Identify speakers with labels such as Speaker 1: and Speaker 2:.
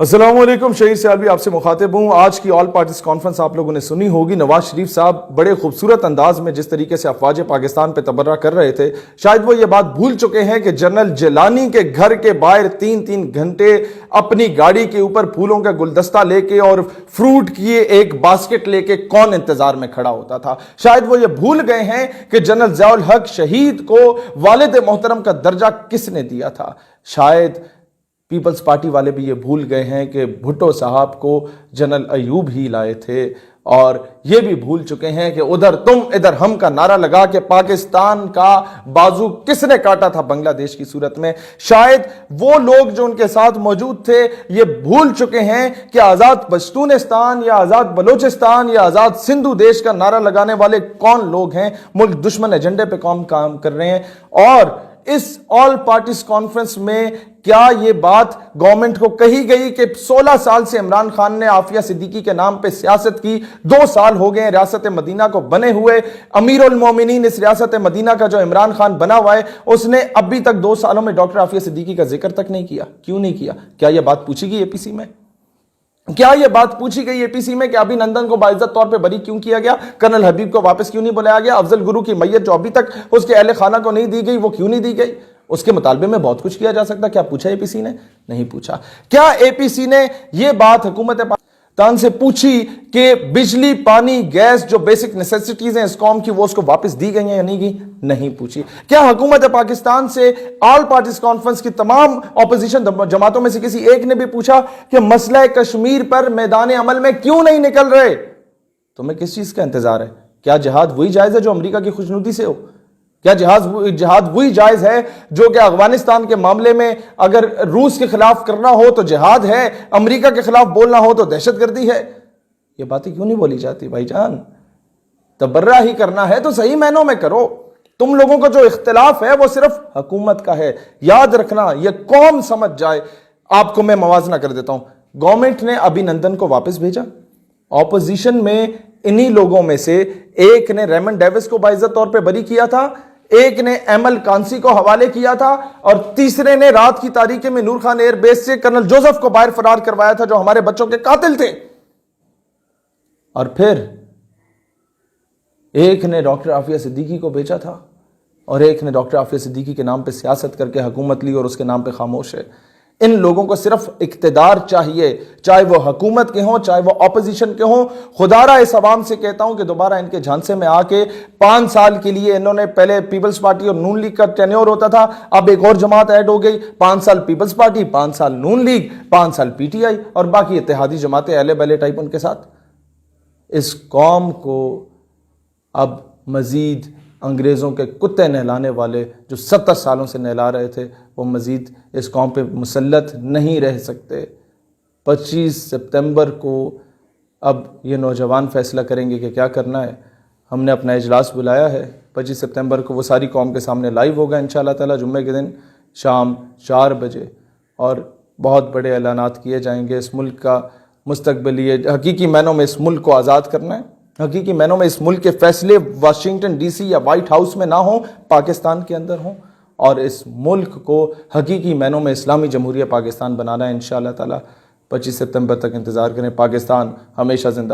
Speaker 1: अस्सलाम वालेकुम। शहीद सियालवी आपसे मुखातिब हूँ। आज की ऑल पार्टीज कॉन्फ्रेंस आप लोगों ने सुनी होगी। नवाज शरीफ साहब बड़े खूबसूरत अंदाज में जिस तरीके से अफवाज पाकिस्तान पे तबर्रा कर रहे थे, शायद वो ये बात भूल चुके हैं कि जनरल जिलानी के घर के बाहर 3-3 घंटे अपनी गाड़ी के ऊपर फूलों का गुलदस्ता लेके और फ्रूट की एक बास्केट लेके कौन इंतजार में खड़ा होता था। शायद वो ये भूल गए हैं कि जनरल ज़ियाउल हक शहीद को वालिद मोहतरम का दर्जा किसने दिया था। शायद पीपल्स पार्टी वाले भी ये भूल गए हैं कि भुट्टो साहब को जनरल अयूब ही लाए थे, और ये भी भूल चुके हैं कि उधर तुम इधर हम का नारा लगा के पाकिस्तान का बाजू किसने काटा था बांग्लादेश की सूरत में। शायद वो लोग जो उनके साथ मौजूद थे ये भूल चुके हैं कि आजाद पश्तूनिस्तान या आजाद बलोचिस्तान या आजाद सिंधु देश का नारा लगाने वाले कौन लोग हैं, मुल्क दुश्मन एजेंडे पे कौन काम कर रहे हैं। और इस ऑल पार्टीज कॉन्फ्रेंस में क्या यह बात गवर्नमेंट को कही गई कि 16 साल से इमरान खान ने आफिया सिद्दीकी के नाम पे सियासत की, 2 साल हो गए रियासत मदीना को बने हुए, अमीरुल मोमिनीन इस रियासत मदीना का जो इमरान खान बना हुआ है उसने अभी तक 2 सालों में डॉक्टर आफिया सिद्दीकी का जिक्र तक नहीं किया। क्यों नहीं किया? क्या यह बात पूछी गई एपीसी में? क्या यह बात पूछी गई एपीसी में कि अभिनंदन को बाइज्जत तौर पे बरी क्यों किया गया? कर्नल हबीब को वापस क्यों नहीं बुलाया गया? अफजल गुरु की मैयत जो अभी तक उसके अहले खाना को नहीं दी गई वो क्यों नहीं दी गई? उसके मुतालबे में बहुत कुछ किया जा सकता। क्या पूछा एपीसी ने? नहीं पूछा। क्या एपीसी ने यह बात हुकूमत पाकिस्तान से पूछी कि बिजली, पानी, गैस जो बेसिक नेसेसिटीज हैं इस कौम की वो उसको वापस दी गई हैं या नहीं गई? नहीं पूछी। क्या हुकूमत पाकिस्तान से ऑल पार्टीज कॉन्फ्रेंस की तमाम ऑपोजिशन जमातों में से किसी एक ने भी पूछा कि मसला कश्मीर पर मैदान अमल में क्यों नहीं निकल रहे? तुम्हें किस चीज का इंतजार है? क्या जिहाद वही जायज है जो अमेरिका की खुशनुदी से हो? क्या जिहाद वही जायज है जो कि अफगानिस्तान के मामले में अगर रूस के खिलाफ करना हो तो जिहाद है, अमेरिका के खिलाफ बोलना हो तो दहशतगर्दी है? ये बातें क्यों नहीं बोली जाती भाईजान? तबर्रा ही करना है तो सही मायनों में करो। तुम लोगों का जो इख्तिलाफ है वो सिर्फ हुकूमत का है, याद रखना, ये कौम समझ जाए। आपको मैं मवाजना कर देता हूं। गवर्नमेंट ने अभिनंदन को वापस भेजा। ऑपोजिशन में इन्हीं लोगों में से एक ने रेमंड डेविस को बाइज्जत तौर पे बरी किया था, एक ने एमएल कांसी को हवाले किया था, और तीसरे ने रात की तारीख में नूर खान एयरबेस से कर्नल जोसेफ को बाहर फरार करवाया था जो हमारे बच्चों के कातिल थे। और फिर एक ने डॉक्टर आफिया सिद्दीकी को भेजा था और एक ने डॉक्टर आफिया सिद्दीकी के नाम पे सियासत करके हुकूमत ली और उसके नाम पे खामोश है। इन लोगों को सिर्फ इक्तदार चाहिए, चाहे वो हुकूमत के हों चाहे वो ऑपोजिशन के हों। खुदारा इस अवाम से कहता हूं कि दोबारा इनके झांसे में आके 5 साल के लिए इन्होंने, पहले पीपल्स पार्टी और नून लीग का टेन्योर होता था, अब एक और जमात ऐड हो गई, 5 साल पीपल्स पार्टी, 5 साल नून लीग, 5 साल पीटीआई और बाकी इत्तेहादी जमातें अहले बहले टाइप उनके साथ। इस कौम को अब मजीद अंग्रेज़ों के कुत्ते नहलाने वाले जो 70 सालों से नहला रहे थे वो मज़ीद इस कौम पे मुसल्लत नहीं रह सकते। 25 सितंबर को अब ये नौजवान फ़ैसला करेंगे कि क्या करना है। हमने अपना इजलास बुलाया है 25 सितंबर को, वो सारी कौम के सामने लाइव होगा इंशाअल्लाह ताला जुम्मे के दिन शाम 4 बजे, और बहुत बड़े ऐलानात किए जाएंगे। इस मुल्क का मुस्तकबिल, ये हकीकी मायनों में इस मुल्क को आज़ाद करना है। हकीकी मायनों में इस मुल्क के फैसले वाशिंगटन डीसी या वाइट हाउस में ना हो, पाकिस्तान के अंदर हों, और इस मुल्क को हकीकी मायनों में इस्लामी जमहूरिया पाकिस्तान बनाना है इंशाअल्लाह ताला। 25 सितंबर तक इंतज़ार करें। पाकिस्तान हमेशा जिंदा।